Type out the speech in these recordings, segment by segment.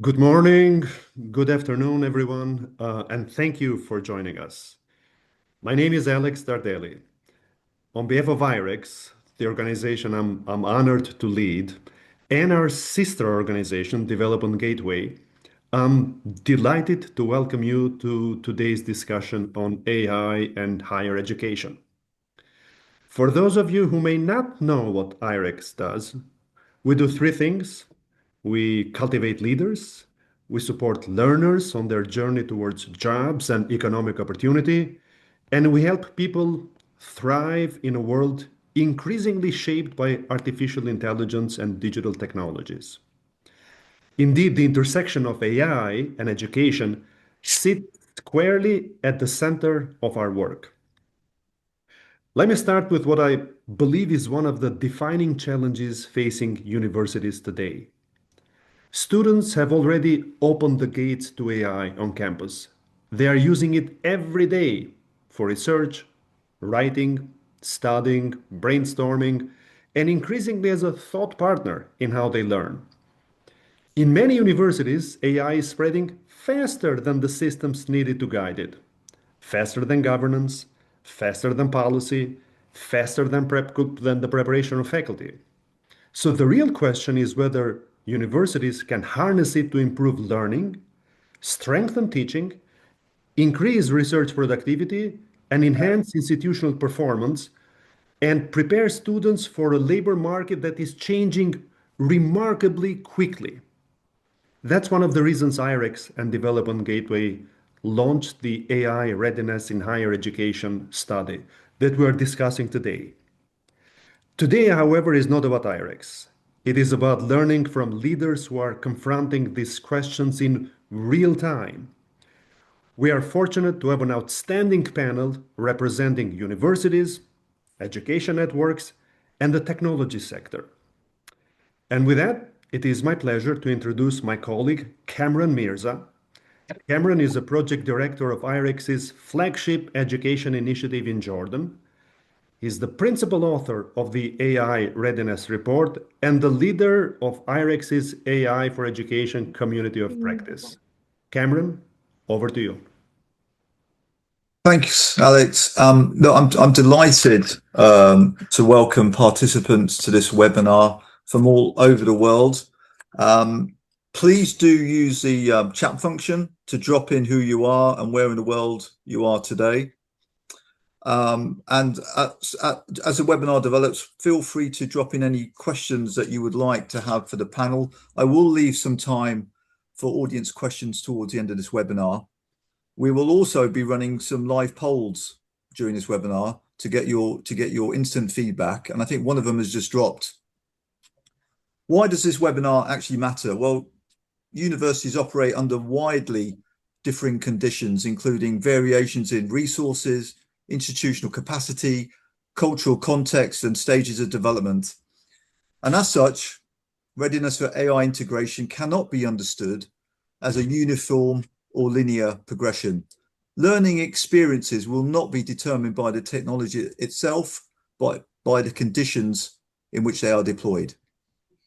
Good morning, good afternoon, everyone, and thank you for joining us. My name is Alex Dardelli. On behalf of IREX, the organization I'm honored to lead, and our sister organization, Development Gateway, I'm delighted to welcome you to today's discussion on AI and higher education. For those of you who may not know what IREX does, we do three things. We cultivate leaders, we support learners on their journey towards jobs and economic opportunity, and we help people thrive in a world increasingly shaped by artificial intelligence and digital technologies. Indeed, the intersection of AI and education sits squarely at the center of our work. Let me start with what I believe is one of the defining challenges facing universities today. Students have already opened the gates to AI on campus. They are using it every day for research, writing, studying, brainstorming, and increasingly as a thought partner in how they learn. In many universities, AI is spreading faster than the systems needed to guide it, faster than governance, faster than policy, faster than the preparation of faculty. So the real question is whether universities can harness it to improve learning, strengthen teaching, increase research productivity, and enhance institutional performance, and prepare students for a labor market that is changing remarkably quickly. That's one of the reasons IREX and Development Gateway launched the AI Readiness in Higher Education study that we are discussing today. Today, however, is not about IREX. It is about learning from leaders who are confronting these questions in real time. We are fortunate to have an outstanding panel representing universities, education networks, and the technology sector. And with that, it is my pleasure to introduce my colleague, Cameron Mirza. Cameron is a project director of IREX's flagship education initiative in Jordan. He's the principal author of the AI Readiness Report and the leader of IREX's AI for Education community of practice. Cameron, over to you. Thanks, Alex. I'm delighted to welcome participants to this webinar from all over the world. Please do use the chat function to drop in who you are and where in the world you are today. As the webinar develops, feel free to drop in any questions that you would like to have for the panel. I will leave some time for audience questions towards the end of this webinar. We will also be running some live polls during this webinar to get your instant feedback, and I think one of them has just dropped. Why does this webinar actually matter? Well, universities operate under widely differing conditions, including variations in resources, institutional capacity, cultural context, and stages of development. And as such, readiness for AI integration cannot be understood as a uniform or linear progression. Learning experiences will not be determined by the technology itself, but by the conditions in which they are deployed.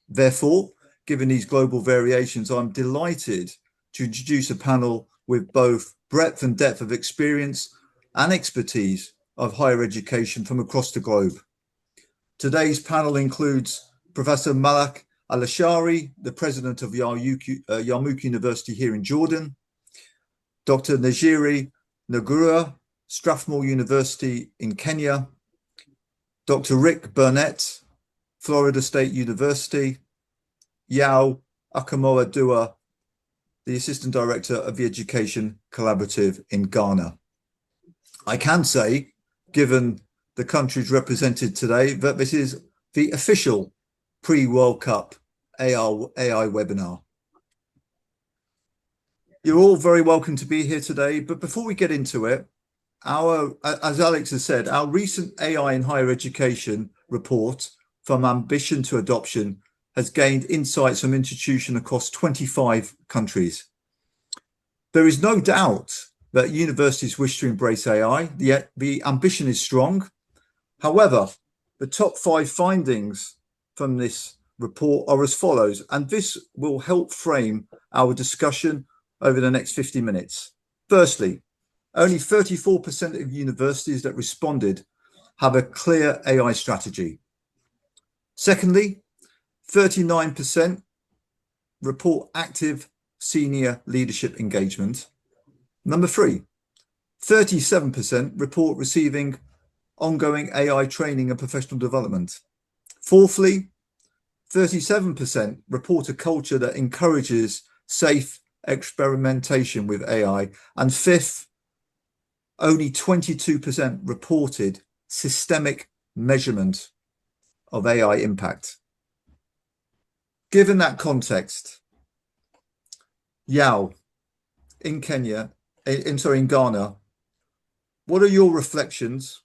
Therefore, given these global variations, I'm delighted to introduce a panel with both breadth and depth of experience and expertise of higher education from across the globe. Today's panel includes Professor Malak Al-Ashari, the president of Yarmouk University here in Jordan, Dr. Najiri Nagura, Strathmore University in Kenya, Dr. Rick Burnett, Florida State University, Yao Akamoa-Dua, the Assistant Director of the Education Collaborative in Ghana. I can say, given the countries represented today, that this is the official pre-World Cup AI webinar. You're all very welcome to be here today, but before we get into it, as Alex has said, our recent AI in higher education report, From Ambition to Adoption, has gained insights from institutions across 25 countries. There is no doubt that universities wish to embrace AI, yet the ambition is strong. However, the top 5 findings from this report are as follows, and this will help frame our discussion over the next 50 minutes. Firstly, only 34% of universities that responded have a clear AI strategy. Secondly, 39% report active senior leadership engagement. Number three, 37% report receiving ongoing AI training and professional development. Fourthly, 37% report a culture that encourages safe experimentation with AI. And fifth, only 22% reported systemic measurement of AI impact. Given that context, Yao, in Ghana, what are your reflections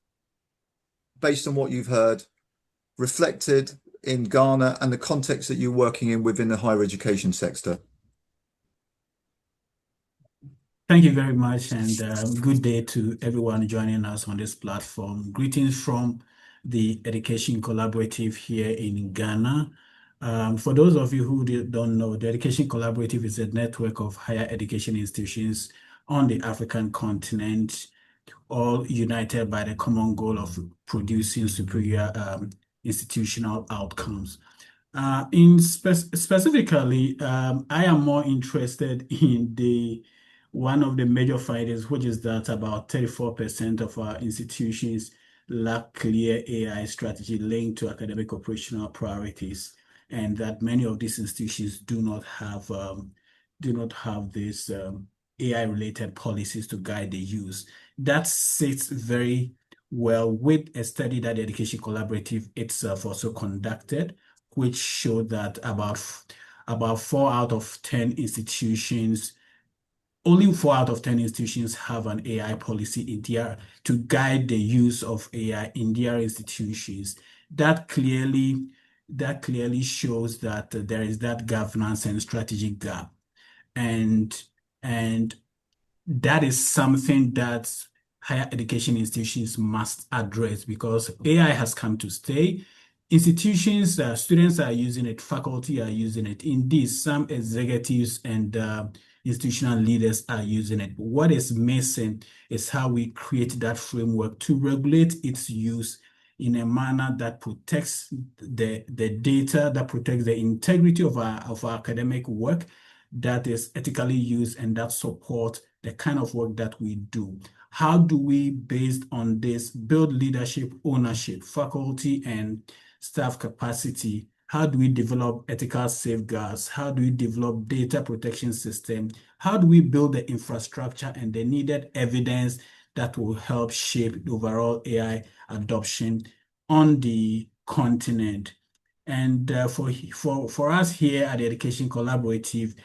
based on what you've heard, reflected in Ghana and the context that you're working in within the higher education sector? Thank you very much, and good day to everyone joining us on this platform. Greetings from the Education Collaborative here in Ghana. For those of you who don't know, the Education Collaborative is a network of higher education institutions on the African continent, all united by the common goal of producing superior institutional outcomes. Specifically, I am more interested in one of the major findings, which is that about 34% of our institutions lack clear AI strategy linked to academic operational priorities, and that many of these institutions do not have these AI-related policies to guide the use. That sits very well with a study that the Education Collaborative itself also conducted, which showed that about 4 out of 10 institutions, only 4 out of 10 institutions have an AI policy in their to guide the use of AI in their institutions. That clearly shows that there is that governance and strategy gap, and that is something that higher education institutions must address, because AI has come to stay. Institutions, students are using it, faculty are using it. Indeed, some executives and institutional leaders are using it. What is missing is how we create that framework to regulate its use in a manner that protects the data, that protects the integrity of our academic work, that is ethically used, and that support the kind of work that we do. How do we, based on this, build leadership, ownership, faculty and staff capacity? How do we develop ethical safeguards? How do we develop data protection system? How do we build the infrastructure and the needed evidence that will help shape the overall AI adoption on the continent? And for us here at the Education Collaborative,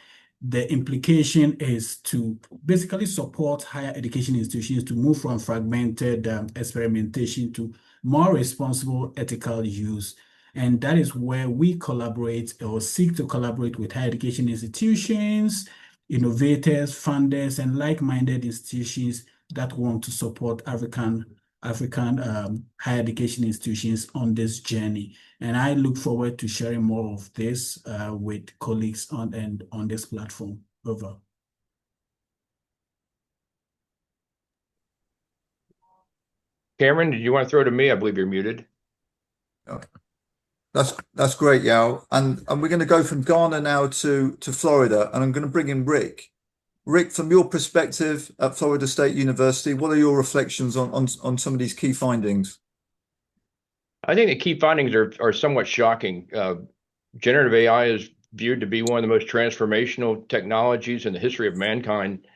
the implication is to basically support higher education institutions to move from fragmented experimentation to more responsible ethical use. And that is where we collaborate or seek to collaborate with higher education institutions, innovators, funders, and like-minded institutions that want to support African higher education institutions on this journey. And I look forward to sharing more of this with colleagues on this platform. Over. Cameron, did you want to throw to me? I believe you're muted. Okay. That's great, Yao. And we're going to go from Ghana now to Florida, and I'm going to bring in Rick. Rick, from your perspective at Florida State University, what are your reflections on some of these key findings? I think the key findings are somewhat shocking. Generative AI is viewed to be one of the most transformational technologies in the history of mankind,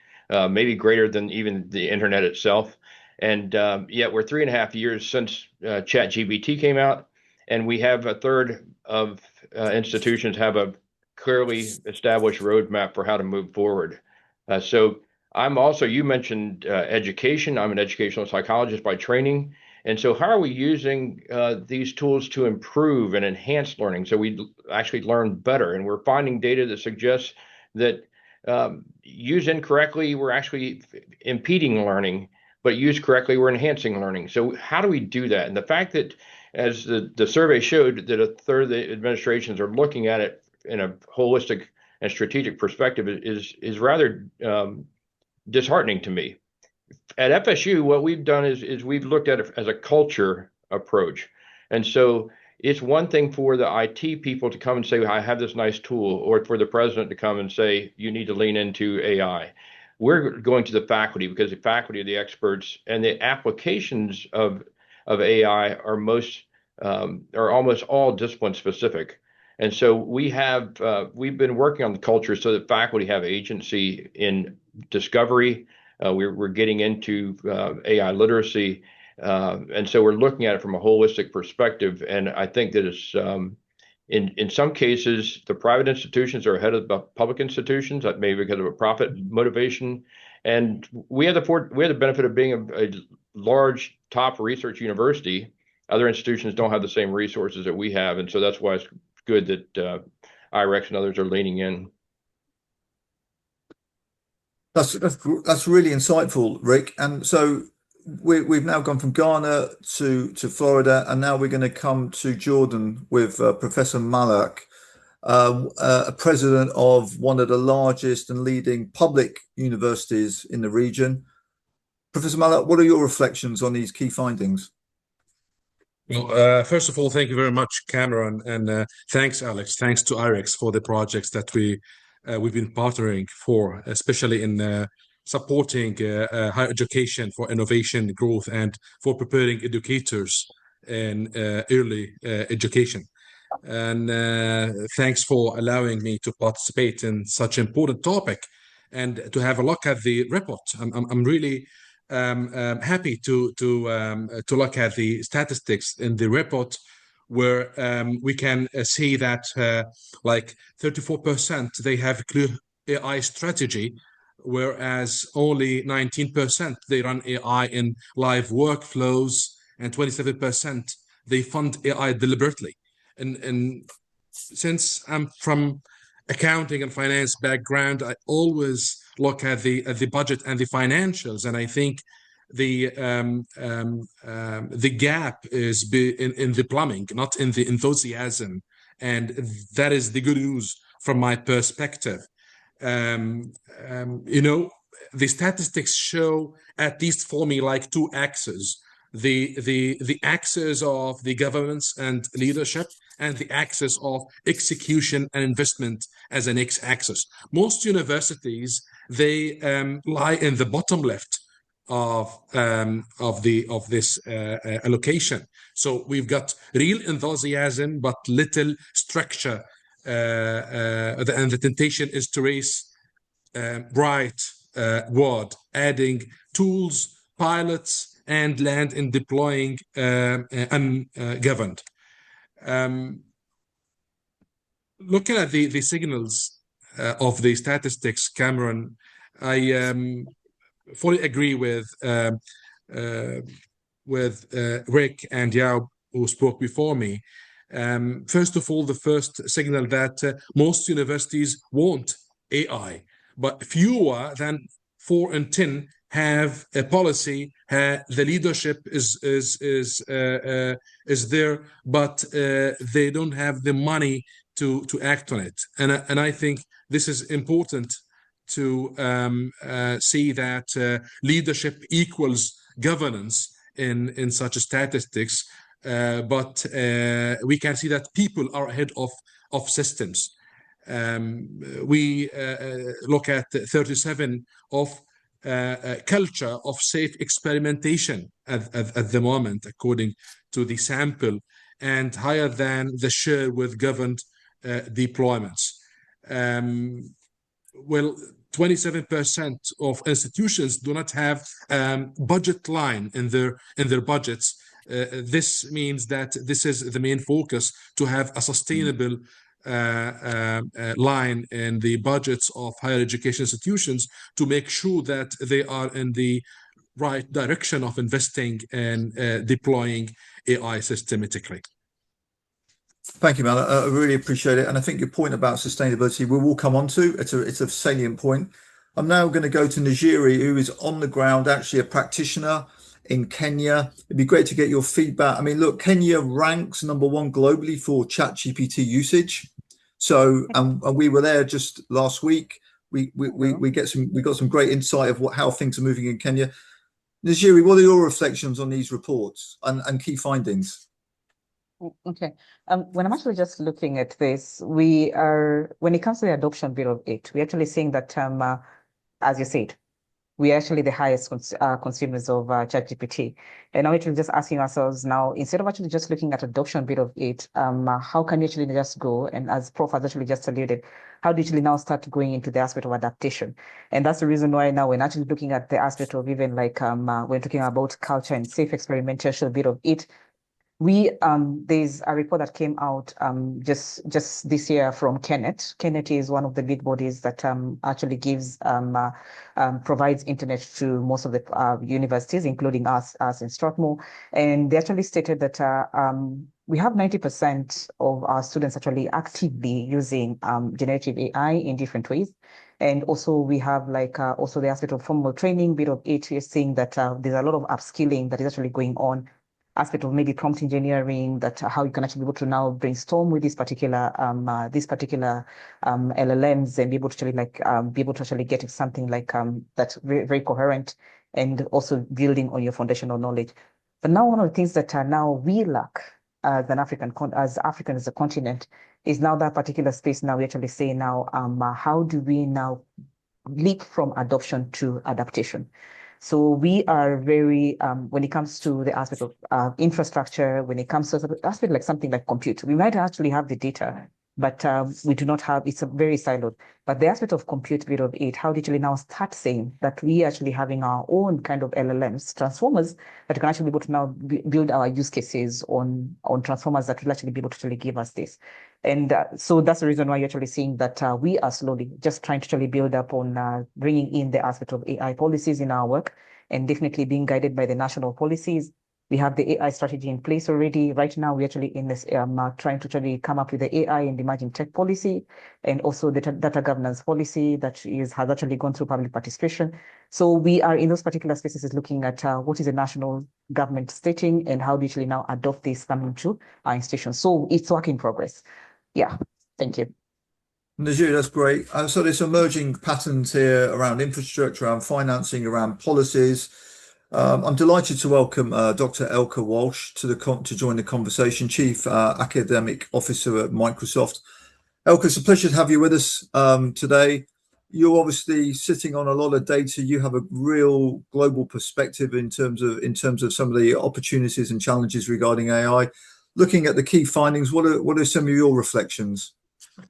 maybe greater than even the internet itself. And yet we're 3.5 years since ChatGPT came out, and we have a third of institutions have a clearly established roadmap for how to move forward. So I'm also, you mentioned education. I'm an educational psychologist by training. And so how are we using these tools to improve and enhance learning so we actually learn better? And we're finding data that suggests that used incorrectly, we're actually impeding learning, but used correctly, we're enhancing learning. So how do we do that? And the fact that as the survey showed, that a third of the administrations are looking at it in a holistic and strategic perspective is rather disheartening to me. At FSU, what we've done is we've looked at it as a culture approach. And so it's one thing for the IT people to come and say, I have this nice tool, or for the president to come and say, you need to lean into AI. We're going to the faculty because the faculty are the experts, and the applications of AI are almost all discipline specific. And so we've been working on the culture so that faculty have agency in discovery. We're getting into AI literacy, and so we're looking at it from a holistic perspective. And I think that it's in some cases the private institutions are ahead of the public institutions, that maybe because of a profit motivation. And we have the benefit of being a large top research university. Other institutions don't have the same resources that we have, and so that's why it's good that IREX and others are leaning in. That's really insightful, Rick. And so we've now gone from Ghana to Florida, and now we're going to come to Jordan with Professor Malak, a president of one of the largest and leading public universities in the region. Professor Malak, what are your reflections on these key findings? Well, first of all, thank you very much, Cameron, and thanks, Alex. Thanks to IREX for the projects that we've been partnering for, especially in supporting higher education for innovation, growth, and for preparing educators in early education. And thanks for allowing me to participate in such an important topic and to have a look at the report. I'm really happy to look at the statistics in the report, where we can see that like 34% they have a clear AI strategy, whereas only 19% they run AI in live workflows, and 27% they fund AI deliberately. And since I'm from accounting and finance background, I always look at the budget and the financials, and I think the gap is in the plumbing, not in the enthusiasm, and that is the good news from my perspective. The statistics show, at least for me, like two axes: the axis of the governance and leadership, and the axis of execution and investment as an x-axis. Most universities, they lie in the bottom left of this allocation. So we've got real enthusiasm but little structure, and the temptation is to race bright word, adding tools, pilots, and land in deploying ungoverned. Looking at the signals of the statistics, Cameron, I fully agree with Rick and Yao, who spoke before me. First of all, the first signal that most universities want AI, but fewer than 4 in 10 have a policy. The leadership is there, but they don't have the money to act on it. And I think this is important to see that leadership equals governance in such statistics, but we can see that people are ahead of systems. We look at 37 of culture of safe experimentation at the moment, according to the sample, and higher than the share with governed deployments. Well, 27% of institutions do not have budget line in their budgets. This means that this is the main focus, to have a sustainable line in the budgets of higher education institutions to make sure that they are in the right direction of investing and deploying AI systematically. Thank you, Mal. I really appreciate it. And I think your point about sustainability, we will come on to. It's a salient point. I'm now going to go to Najiri, who is on the ground, actually a practitioner in Kenya. It'd be great to get your feedback. I mean, look, Kenya ranks #1 globally for ChatGPT usage. So, and we were there just last week. We got some great insight of how things are moving in Kenya. Najiri, what are your reflections on these reports and key findings? Okay. When I'm actually just looking at this, when it comes to the adoption rate of it, we're actually seeing that, as you said, we're actually the highest consumers of ChatGPT. And now we're just asking ourselves now, instead of actually just looking at adoption rate of it, how can we actually just go, and as Prof has actually just alluded, how do you actually now start going into the aspect of adaptation? And that's the reason why now we're actually looking at the aspect of even like, we're talking about culture and safe experimentation bit of it. There's a report that came out just this year from Kenneth. Kenneth is one of the big bodies that actually provides internet to most of the universities, including us in Strathmore. And they actually stated that we have 90% of our students actually actively using generative AI in different ways. And also we have like also the aspect of formal training, bit of it, you're seeing that there's a lot of upskilling that is actually going on, aspect of maybe prompt engineering, that how you can actually be able to now brainstorm with these particular LLMs and be able to actually get something like that's very, very coherent, and also building on your foundational knowledge. But now one of the things that now we lack as African as a continent is now that particular space. Now we actually say now how do we now leap from adoption to adaptation? So we are very, when it comes to the aspect of infrastructure, when it comes to the aspect like something like compute, we might actually have the data, but we do not have, it's a very siloed. But the aspect of compute bit of it, how did you now start saying that we actually having our own kind of LLMs, transformers, that can actually be able to now build our use cases on transformers that will actually be able to actually give us this. And so that's the reason why you're actually seeing that we are slowly just trying to actually build up on bringing in the aspect of AI policies in our work, and definitely being guided by the national policies. We have the AI strategy in place already. Right now, we're actually in this trying to actually come up with the AI and emerging tech policy, and also the data governance policy that has actually gone through public participation. So we are in those particular spaces is looking at what is the national government stating and how do we actually now adopt this coming to our institutions. So it's work in progress. Yeah, thank you. Najiri, that's great. So there's emerging patterns here around infrastructure, around financing, around policies. I'm delighted to welcome Dr. Elke Walsh to join the conversation, Chief Academic Officer at Microsoft. Elke, it's a pleasure to have you with us today. You're obviously sitting on a lot of data. You have a real global perspective in terms of some of the opportunities and challenges regarding AI. Looking at the key findings, what are some of your reflections?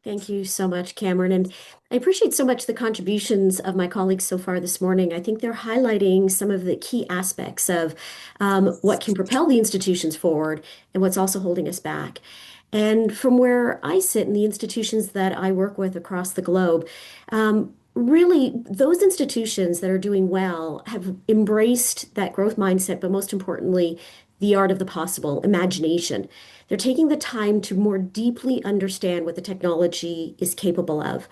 Thank you so much, Cameron. And I appreciate so much the contributions of my colleagues so far this morning. I think they're highlighting some of the key aspects of what can propel the institutions forward and what's also holding us back. And from where I sit in the institutions that I work with across the globe, really, those institutions that are doing well have embraced that growth mindset, but most importantly, the art of the possible, imagination. They're taking the time to more deeply understand what the technology is capable of.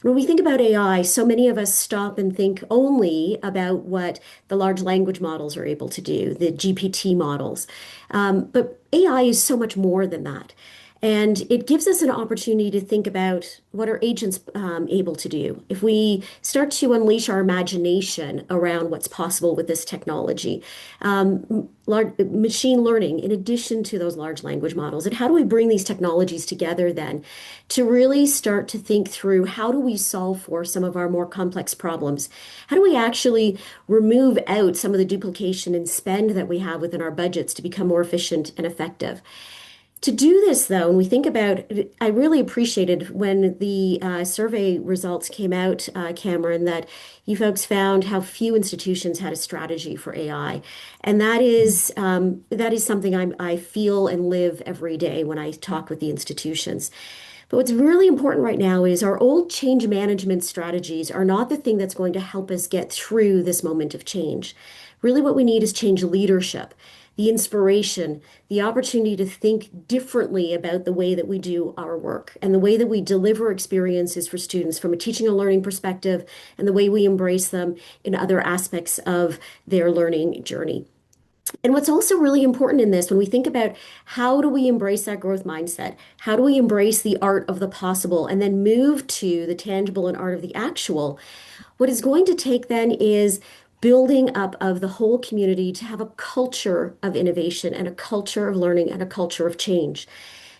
When we think about AI, so many of us stop and think only about what the large language models are able to do, the GPT models. But AI is so much more than that. And it gives us an opportunity to think about what are agents able to do. If we start to unleash our imagination around what's possible with this technology, machine learning, in addition to those large language models, and how do we bring these technologies together then to really start to think through how do we solve for some of our more complex problems? How do we actually remove out some of the duplication and spend that we have within our budgets to become more efficient and effective? To do this, though, when we think about, I really appreciated when the survey results came out, Cameron, that you folks found how few institutions had a strategy for AI. And that is something I feel and live every day when I talk with the institutions. But what's really important right now is our old change management strategies are not the thing that's going to help us get through this moment of change. Really, what we need is change leadership, the inspiration, the opportunity to think differently about the way that we do our work and the way that we deliver experiences for students from a teaching and learning perspective, and the way we embrace them in other aspects of their learning journey. And what's also really important in this, when we think about how do we embrace that growth mindset, how do we embrace the art of the possible, and then move to the tangible and art of the actual, what is going to take then is building up of the whole community to have a culture of innovation and a culture of learning and a culture of change.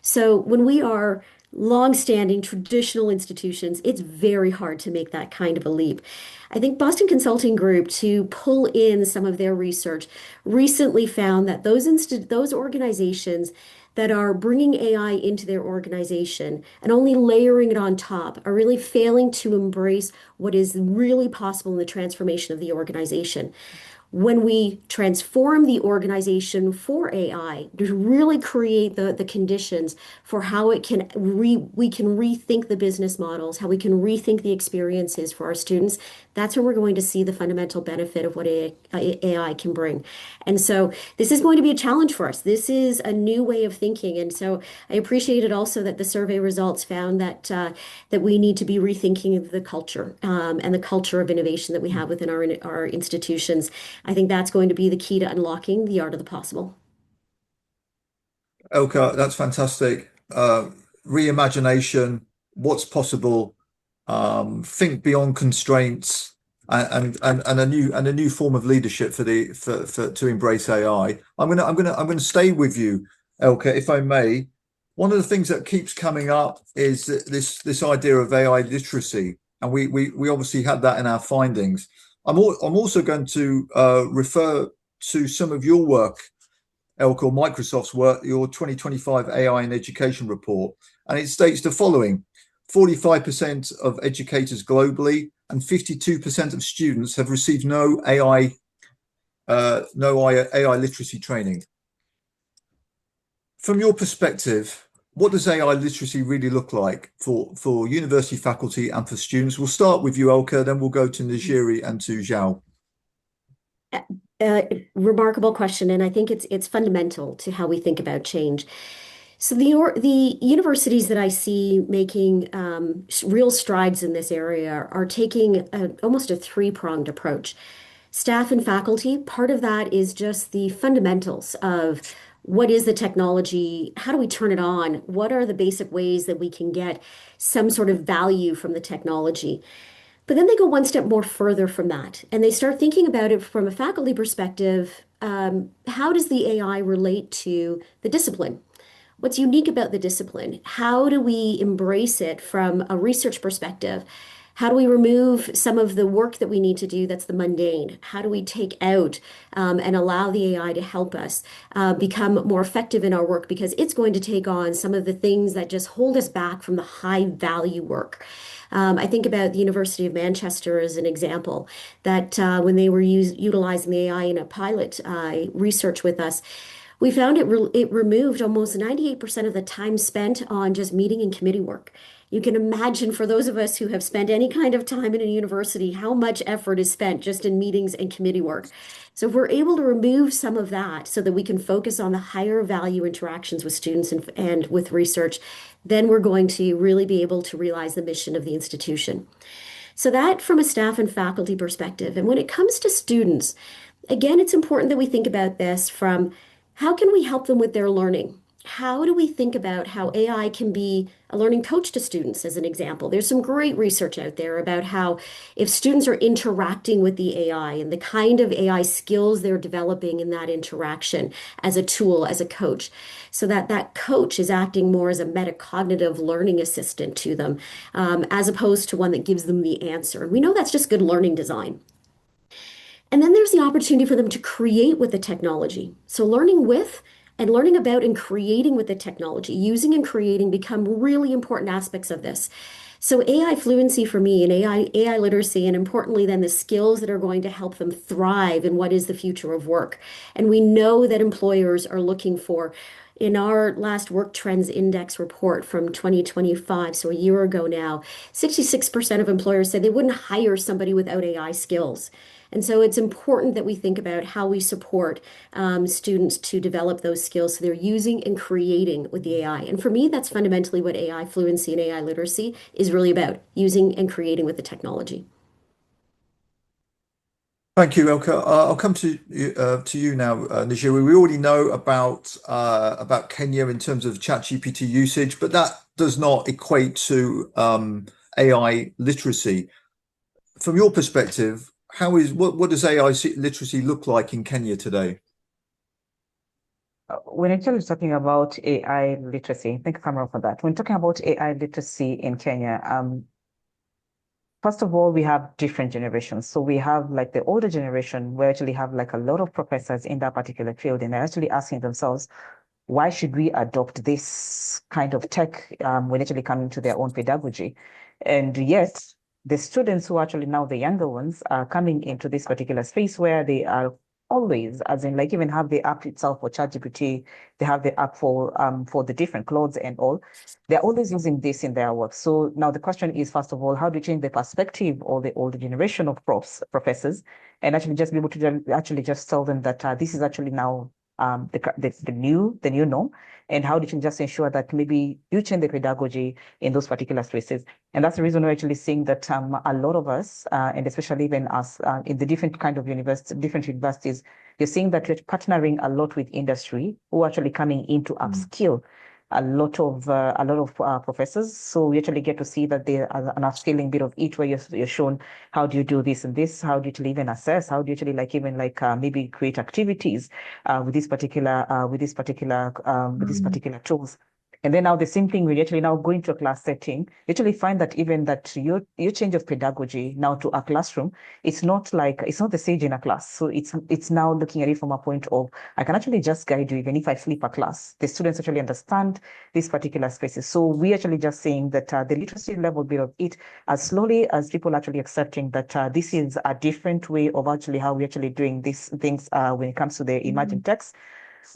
So when we are long-standing traditional institutions, it's very hard to make that kind of a leap. I think Boston Consulting Group, to pull in some of their research, recently found that those organizations that are bringing AI into their organization and only layering it on top are really failing to embrace what is really possible in the transformation of the organization. When we transform the organization for AI, to really create the conditions for how it can we can rethink the business models, how we can rethink the experiences for our students, that's where we're going to see the fundamental benefit of what AI can bring. And so this is going to be a challenge for us. This is a new way of thinking. And so I appreciated also that the survey results found that that we need to be rethinking the culture and the culture of innovation that we have within our institutions. I think that's going to be the key to unlocking the art of the possible. Elka, that's fantastic. Reimagination, what's possible, think beyond constraints, and a new form of leadership for to embrace AI. I'm gonna stay with you, Elka, if I may. One of the things that keeps coming up is this idea of AI literacy, and we obviously had that in our findings. I'm also going to refer to some of your work, Elka, or Microsoft's work, your 2025 AI in Education report, and it states the following: 45% of educators globally and 52% of students have received no AI literacy training. From your perspective, what does AI literacy really look like for university faculty and for students? We'll start with you, Elka, then we'll go to Najiri and to Zhao. Remarkable question, and I think it's fundamental to how we think about change. So the universities that I see making real strides in this area are taking almost a three-pronged approach. Staff and faculty, part of that is just the fundamentals of what is the technology, how do we turn it on, what are the basic ways that we can get some sort of value from the technology. But then they go one step more further from that, and they start thinking about it from a faculty perspective. How does the AI relate to the discipline? What's unique about the discipline? How do we embrace it from a research perspective? How do we remove some of the work that we need to do that's the mundane? How do we take out and allow the AI to help us become more effective in our work, because it's going to take on some of the things that just hold us back from the high value work. I think about the University of Manchester as an example, that when they were utilizing the AI in a pilot research with us, we found it removed almost 98% of the time spent on just meeting and committee work. You can imagine, for those of us who have spent any kind of time in a university, how much effort is spent just in meetings and committee work. So if we're able to remove some of that so that we can focus on the higher value interactions with students and with research, then we're going to really be able to realize the mission of the institution. So that from a staff and faculty perspective. And when it comes to students, again, it's important that we think about this from how can we help them with their learning? How do we think about how AI can be a learning coach to students, as an example? There's some great research out there about how if students are interacting with the AI and the kind of AI skills they're developing in that interaction as a tool, as a coach, so that that coach is acting more as a metacognitive learning assistant to them, as opposed to one that gives them the answer. And we know that's just good learning design. And then there's the opportunity for them to create with the technology. So learning with and learning about and creating with the technology, using and creating become really important aspects of this. So AI fluency for me and AI literacy, and importantly then the skills that are going to help them thrive in what is the future of work. And we know that employers are looking for, in our last Work Trends Index report from 2025, so a year ago now, 66% of employers said they wouldn't hire somebody without AI skills. And so it's important that we think about how we support students to develop those skills so they're using and creating with the AI. And for me, that's fundamentally what AI fluency and AI literacy is really about, using and creating with the technology. Thank you, Elka. I'll come to you now, Najiri. We already know about Kenya in terms of ChatGPT usage, but that does not equate to AI literacy. From your perspective, what does AI literacy look like in Kenya today? When actually talking about AI literacy, thank you, Cameron, for that. When talking about AI literacy in Kenya, first of all, we have different generations. So we have like the older generation, we actually have like a lot of professors in that particular field, and they're actually asking themselves, why should we adopt this kind of tech when actually coming to their own pedagogy? And yet, the students who are actually now the younger ones are coming into this particular space where they are always, as in like even have the app itself for ChatGPT, they have the app for the different clouds and all. They're always using this in their work. So now the question is, first of all, how do you change the perspective of the older generation of professors and actually just be able to actually just tell them that this is actually now the new norm, and how did you just ensure that maybe you change the pedagogy in those particular spaces? And that's the reason we're actually seeing that a lot of us, and especially even us in the different kind of different universities, you're seeing that we're partnering a lot with industry who are actually coming in to upskill a lot of professors. So we actually get to see that there are an upskilling bit of each, where you're shown how do you do this and this, how do you actually even assess, how do you actually like even like maybe create activities with these particular tools. And then now the same thing, we actually now go into a class setting, you actually find that even that your change of pedagogy now to a classroom, it's not the sage in a class. So it's now looking at it from a point of, I can actually just guide you even if I flip a class. The students actually understand these particular spaces. So we actually just saying that the literacy level bit of it, as slowly as people actually accepting that this is a different way of actually how we're actually doing these things when it comes to the emerging texts.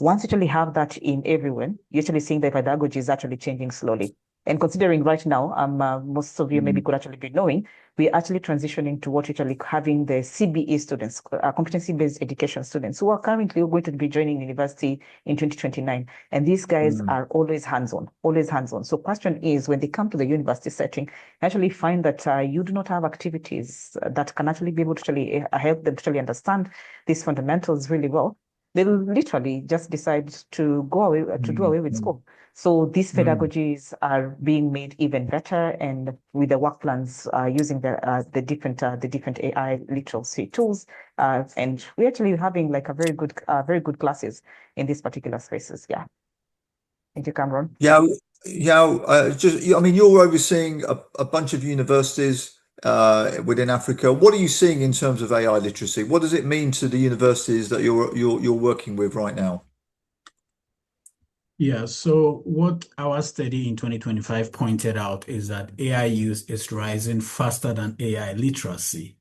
Once you actually have that in everyone, you're actually seeing the pedagogy is actually changing slowly. And considering right now, most of you maybe could actually be knowing, we're actually transitioning to what actually having the CBE students, competency-based education students, who are currently going to be joining university in 2029. And these guys are always hands-on, always hands-on. So question is, when they come to the university setting, actually find that you do not have activities that can actually be able to actually help them to actually understand these fundamentals really well. They'll literally just decide to go away, to do away with school. So these pedagogies are being made even better, and with the work plans using the different AI literacy tools, and we're actually having like a very good classes in these particular spaces. Yeah. Thank you, Cameron. Yeah, I mean, you're overseeing a bunch of universities within Africa. What are you seeing in terms of AI literacy? What does it mean to the universities that you're working with right now? Yeah, so what our study in 2025 pointed out is that AI use is rising faster than AI literacy.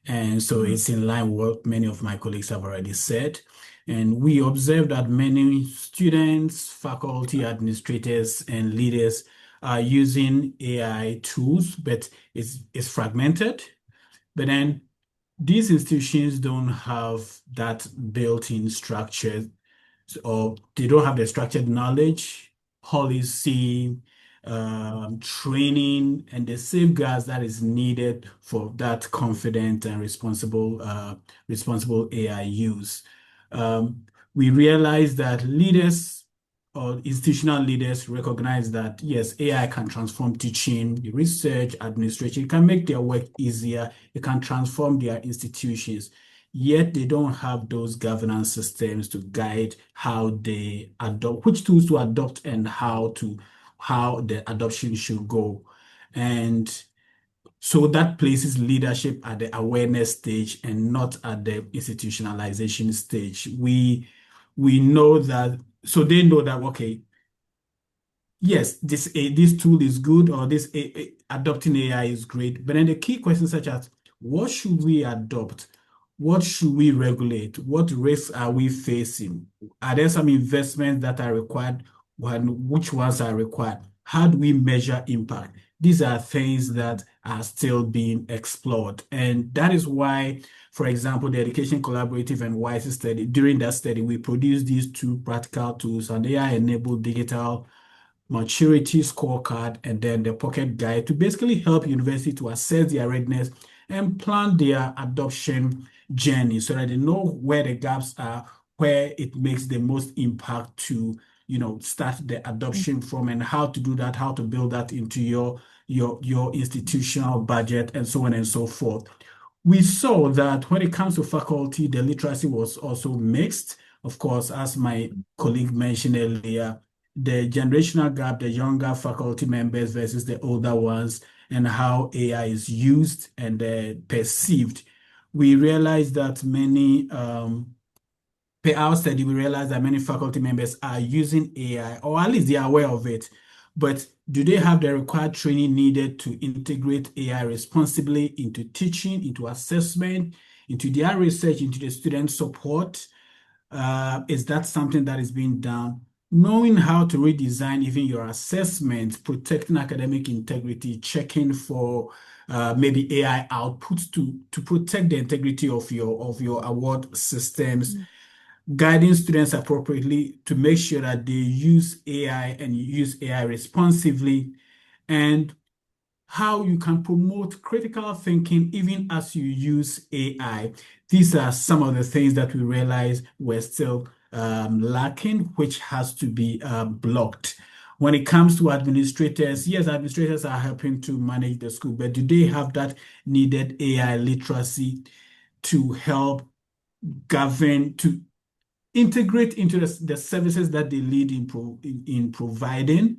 And so it's in line with what many of my colleagues have already said. And we observed that many students, faculty, administrators, and leaders are using AI tools, but it's fragmented. But then these institutions don't have that built-in structure, or they don't have the structured knowledge, policy, training, and the safeguards that is needed for that confident and responsible AI use. We realize that leaders or institutional leaders recognize that, yes, AI can transform teaching, research, administration. It can make their work easier. It can transform their institutions. Yet they don't have those governance systems to guide how they adopt, which tools to adopt, and how the adoption should go. And so that places leadership at the awareness stage and not at the institutionalization stage. We know that, so they know that, okay, yes, this tool is good, or this adopting AI is great. But then the key questions such as, what should we adopt? What should we regulate? What risks are we facing? Are there some investments that are required? Which ones are required? How do we measure impact? These are things that are still being explored. And that is why, for example, the Education Collaborative and WISE study, during that study, we produced these two practical tools, an AI-enabled digital maturity scorecard, and then the pocket guide, to basically help university to assess their readiness and plan their adoption journey so that they know where the gaps are, where it makes the most impact to, start the adoption from, and how to do that, how to build that into your institutional budget, and so on and so forth. We saw that when it comes to faculty, the literacy was also mixed. Of course, as my colleague mentioned earlier, the generational gap, the younger faculty members versus the older ones, and how AI is used and perceived. We realized that per our study, we realized that many faculty members are using AI, or at least they are aware of it. But do they have the required training needed to integrate AI responsibly into teaching, into assessment, into their research, into the student support? Is that something that is being done? Knowing how to redesign even your assessment, protecting academic integrity, checking for maybe AI outputs to protect the integrity of your award systems, guiding students appropriately to make sure that they use AI and use AI responsively, and how you can promote critical thinking even as you use AI. These are some of the things that we realize we're still lacking, which has to be blocked. When it comes to administrators, yes, administrators are helping to manage the school, but do they have that needed AI literacy to help govern, to integrate into the services that they lead in providing?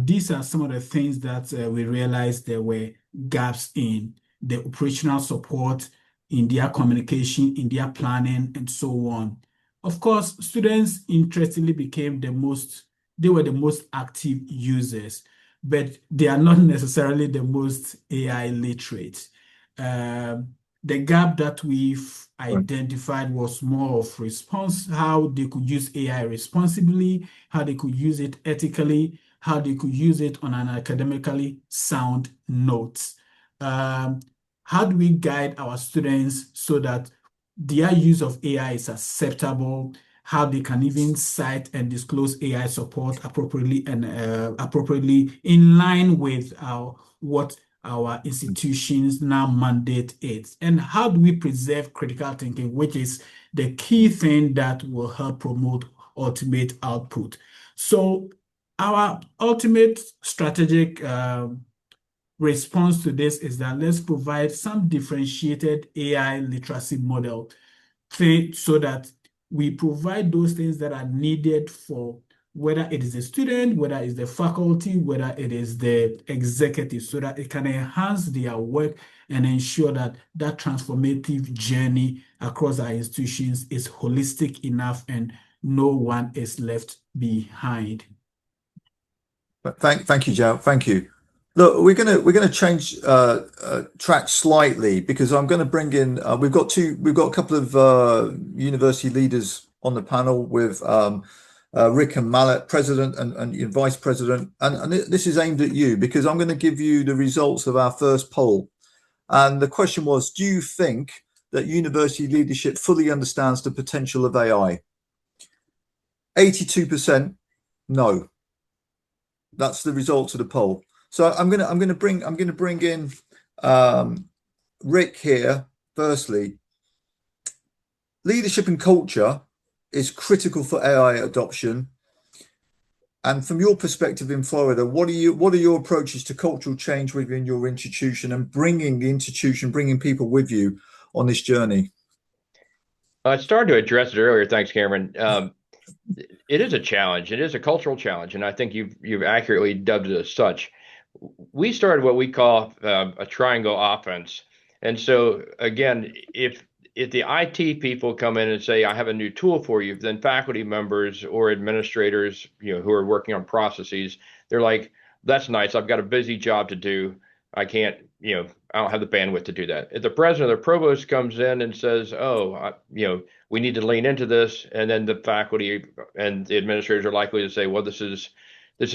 These are some of the things that we realized there were gaps in the operational support, in their communication, in their planning, and so on. Of course, students interestingly they were the most active users, but they are not necessarily the most AI literate. The gap that we've identified was more of response, how they could use AI responsibly, how they could use it ethically, how they could use it on an academically sound note. How do we guide our students so that their use of AI is acceptable, how they can even cite and disclose AI support appropriately and appropriately in line with what our institutions now mandate it, and how do we preserve critical thinking, which is the key thing that will help promote ultimate output. So our ultimate strategic response to this is that let's provide some differentiated AI literacy model so that we provide those things that are needed for whether it is the student, whether it's the faculty, whether it is the executive, so that it can enhance their work and ensure that that transformative journey across our institutions is holistic enough and no one is left behind. Thank you, Joe. Thank you. Look, we're gonna change track slightly because I'm going to bring in. We've got a couple of university leaders on the panel with Rick and Mallet, president and vice president, and this is aimed at you because I'm going to give you the results of our first poll, and the question was: do you think that university leadership fully understands the potential of AI? 82% no. That's the results of the poll. So I'm gonna bring in Rick here. Firstly, leadership and culture is critical for AI adoption. And from your perspective in Florida, what are your approaches to cultural change within your institution and bringing people with you on this journey? I started to address it earlier. Thanks, Cameron. It is a challenge. It is a cultural challenge, and I think you've accurately dubbed it as such. We started what we call a triangle offense, and so again, if the IT people come in and say, "I have a new tool for you," then faculty members or administrators, who are working on processes, they're like, "That's nice. I've got a busy job to do. I can't, I don't have the bandwidth to do that." If the president or the provost comes in and says, "Oh, we need to lean into this," and then the faculty and the administrators are likely to say, "Well, this is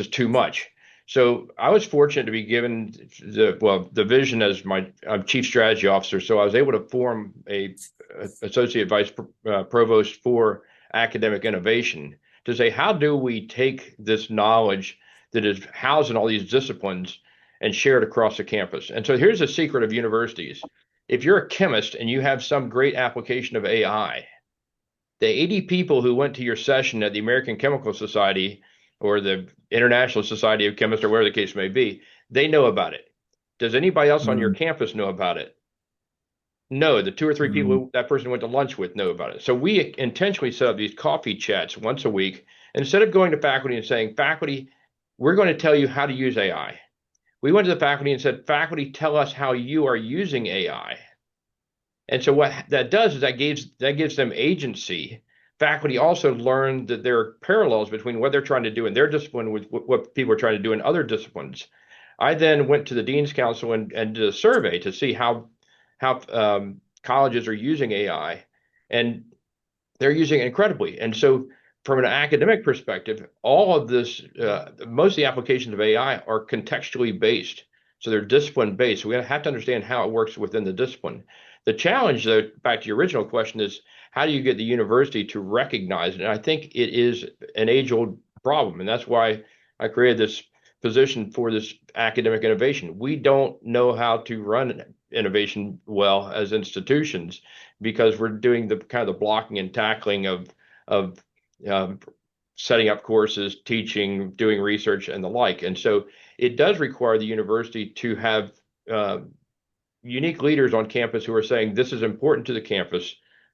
too much." So I was fortunate to be given the vision as my chief strategy officer. So I was able to form a associate vice provost for academic innovation to say, how do we take this knowledge that is housed in all these disciplines and share it across the campus? And so here's the secret of universities. if you're a chemist and you have some great application of AI, the 80 people who went to your session at the American Chemical Society or the International Society of Chemists or whatever the case may be, they know about it. Does anybody else on your campus know about it? No, the 2 or 3 people who that person went to lunch with know about it. So we intentionally set up these coffee chats once a week. Instead of going to faculty and saying, faculty, we're going to tell you how to use AI. We went to the faculty and said, faculty, tell us how you are using AI. And so what that does is that gives them agency. Faculty also learn that there are parallels between what they're trying to do in their discipline with what people are trying to do in other disciplines. I then went to the Dean's Council and did a survey to see how colleges are using AI, and they're using it incredibly. And so from an academic perspective, all of this, most of the applications of AI are contextually based. So they're discipline based. So we have to understand how it works within the discipline. The challenge, though, back to your original question, is how do you get the university to recognize it? And I think it is an age-old problem. And that's why I created this position for this academic innovation. We don't know how to run innovation well as institutions because we're doing the kind of the blocking and tackling of setting up courses, teaching, doing research, and the like. And so it does require the university to have unique leaders on campus who are saying this is important to the campus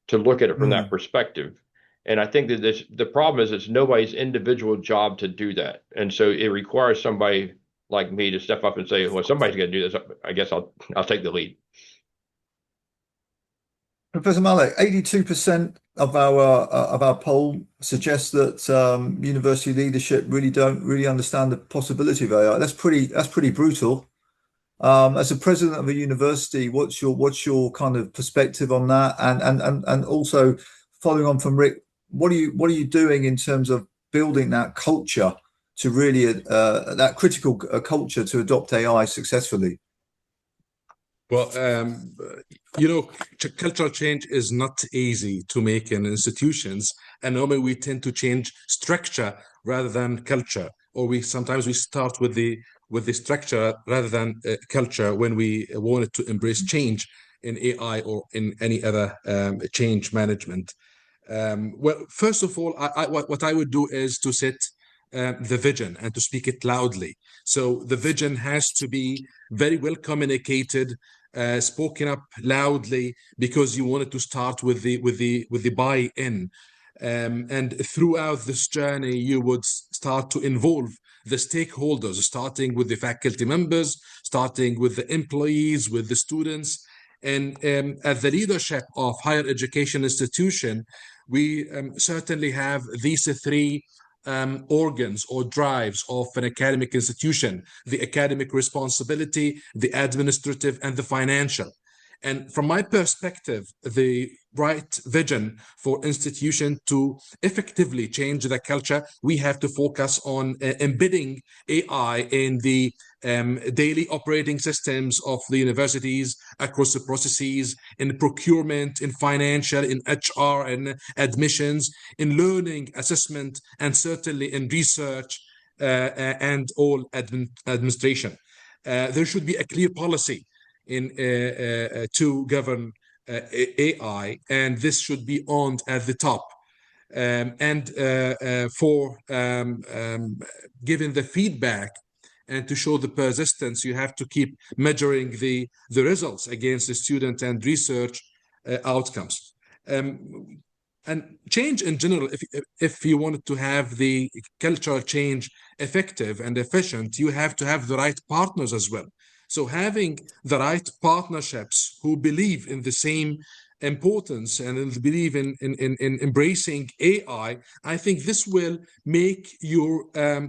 to look at it from that perspective. And I think that the problem is it's nobody's individual job to do that. And so it requires somebody like me to step up and say, well, somebody's going to do this. I guess I'll take the lead. Professor Malek, 82% of our poll suggests that university leadership don't really understand the possibility of AI. That's pretty brutal. As a president of a university, what's your kind of perspective on that? And also following on from Rick, what are you doing in terms of building that culture to really that critical culture to adopt AI successfully? Well, cultural change is not easy to make in institutions, and normally we tend to change structure rather than culture, or sometimes we start with the structure rather than culture when we wanted to embrace change in AI or in any other change management. Well, first of all, what I would do is to set the vision and to speak it loudly. So the vision has to be very well communicated, spoken up loudly, because you wanted to start with the buy-in, and throughout this journey you would start to involve the stakeholders, starting with the faculty members, starting with the employees, with the students. And at the leadership of higher education institution, we certainly have these three organs or drives of an academic institution: the academic responsibility, the administrative, and the financial. And from my perspective, the right vision for institution to effectively change the culture, we have to focus on embedding AI in the daily operating systems of the universities, across the processes, in procurement, in financial, in HR, and admissions, in learning, assessment, and certainly in research and all administration. There should be a clear policy to govern AI, and this should be owned at the top. For giving the feedback and to show the persistence, you have to keep measuring the results against the student and research outcomes. And change in general, if you wanted to have the cultural change effective and efficient, you have to have the right partners as well. So having the right partnerships who believe in the same importance and believe in embracing AI, I think this will make your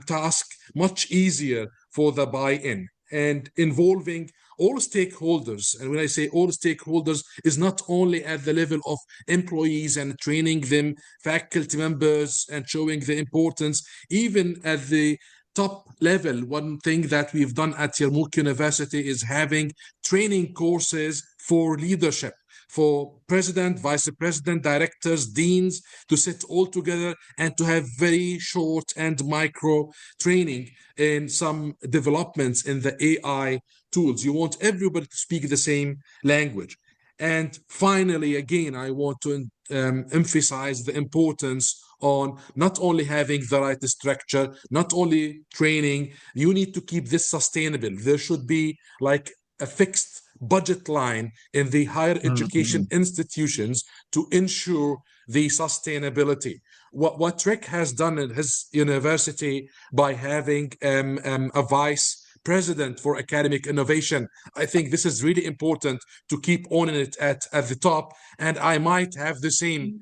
task much easier for the buy-in, and involving all stakeholders. And when I say all stakeholders, is not only at the level of employees and training them, faculty members, and showing the importance, even at the top level. One thing that we've done at Yarmouk University is having training courses for leadership, for president, vice president, directors, deans, to sit all together and to have very short and micro training in some developments in the AI tools. You want everybody to speak the same language. And finally, again, I want to emphasize the importance on not only having the right structure, not only training, you need to keep this sustainable. There should be like a fixed budget line in the higher education institutions to ensure the sustainability. What RIC has done in his university by having a vice president for academic innovation, I think this is really important to keep owning it at the top. And I might have the same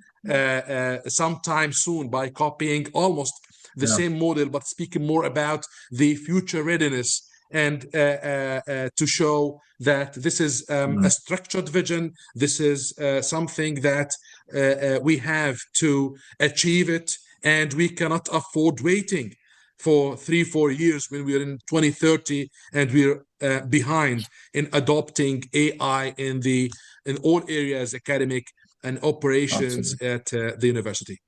sometime soon by copying almost the same model, but speaking more about the future readiness and to show that this is a structured vision. This is something that we have to achieve it, and we cannot afford waiting for 3-4 years when we're in 2030 and we're behind in adopting AI in all areas, academic and operations at the university.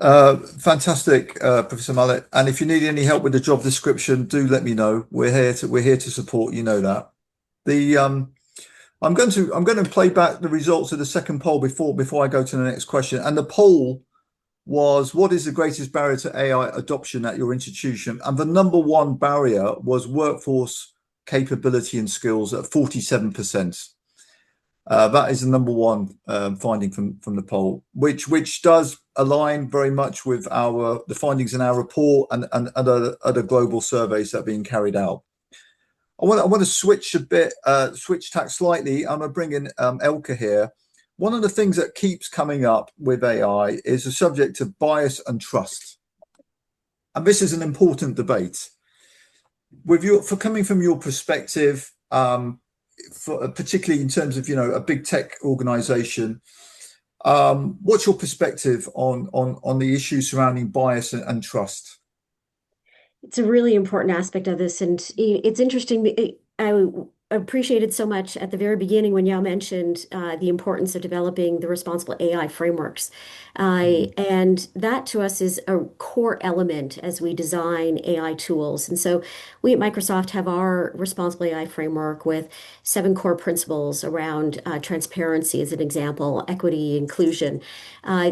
Fantastic, Professor Mallet. And if you need any help with the job description, do let me know. We're here to support. You know that. I'm going to play back the results of the second poll before I go to the next question. And the poll was, what is the greatest barrier to AI adoption at your institution? And the number one barrier was workforce capability and skills at 47%. That is the number one finding from the poll, which does align very much with the findings in our report and other global surveys that are being carried out. I want to switch a bit, switch tack slightly. I'm going to bring in Elke here. One of the things that keeps coming up with AI is the subject of bias and trust. And this is an important debate. Coming from your perspective, particularly in terms of a big tech organization, what's your perspective on the issues surrounding bias and trust? It's a really important aspect of this, and it's interesting. I appreciated so much at the very beginning when Yao mentioned the importance of developing the responsible AI frameworks. And that to us is a core element as we design AI tools. And so we at Microsoft have our responsible AI framework with 7 core principles around transparency, as an example, equity, inclusion.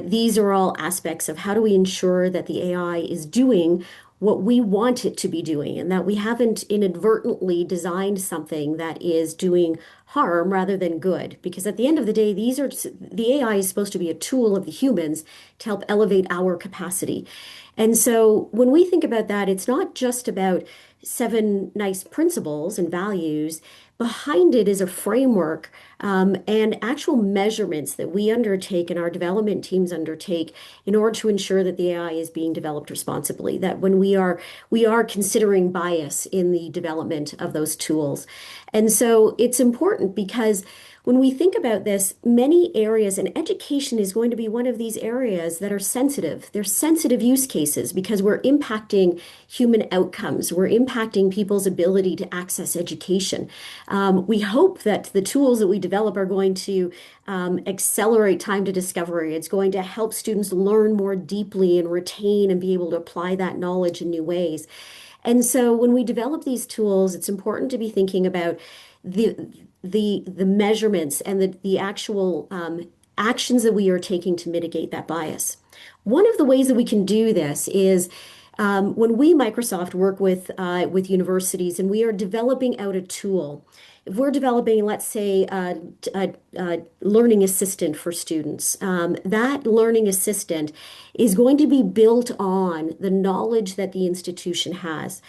These are all aspects of how do we ensure that the AI is doing what we want it to be doing, and that we haven't inadvertently designed something that is doing harm rather than good. Because at the end of the day, the AI is supposed to be a tool of the humans to help elevate our capacity. And so when we think about that, it's not just about 7 nice principles and values. Behind it is a framework and actual measurements that we undertake and our development teams undertake in order to ensure that the AI is being developed responsibly, that when we are considering bias in the development of those tools. And so it's important because when we think about this, many areas, and education is going to be one of these areas that are sensitive. They're sensitive use cases because we're impacting human outcomes. We're impacting people's ability to access education. We hope that the tools that we develop are going to accelerate time to discovery. It's going to help students learn more deeply and retain and be able to apply that knowledge in new ways. And so when we develop these tools, it's important to be thinking about the measurements and the actual actions that we are taking to mitigate that bias. One of the ways that we can do this is when we, Microsoft, work with universities and we are developing out a tool. If we're developing, let's say, a learning assistant for students, that learning assistant is going to be built on the knowledge that the institution has.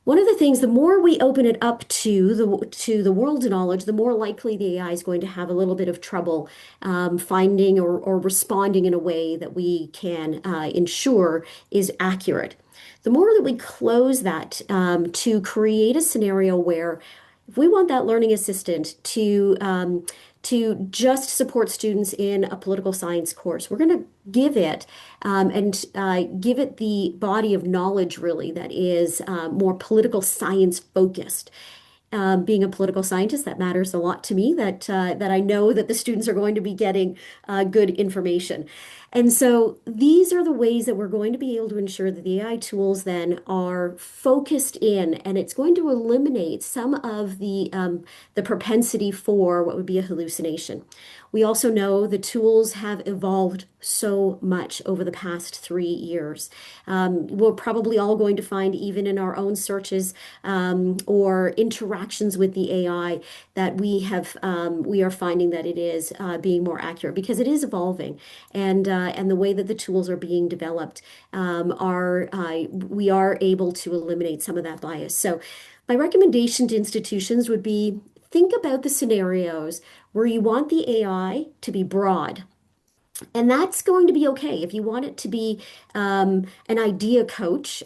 One of the things, the more we open it up to the world's knowledge, the more likely the AI is going to have a little bit of trouble finding or responding in a way that we can ensure is accurate. The more that we close that to create a scenario where if we want that learning assistant to just support students in a political science course, we're going to give it give it the body of knowledge really that is more political science focused. Being a political scientist, that matters a lot to me, that I know that the students are going to be getting good information. And so these are the ways that we're going to be able to ensure that the AI tools then are focused in, and it's going to eliminate some of the propensity for what would be a hallucination. We also know the tools have evolved so much over the past 3 years. We're probably all going to find, even in our own searches or interactions with the AI, that we are finding that it is being more accurate because it is evolving, and the way that the tools are being developed we are able to eliminate some of that bias. So my recommendation to institutions would be, think about the scenarios where you want the AI to be broad. And that's going to be okay. If you want it to be an idea coach,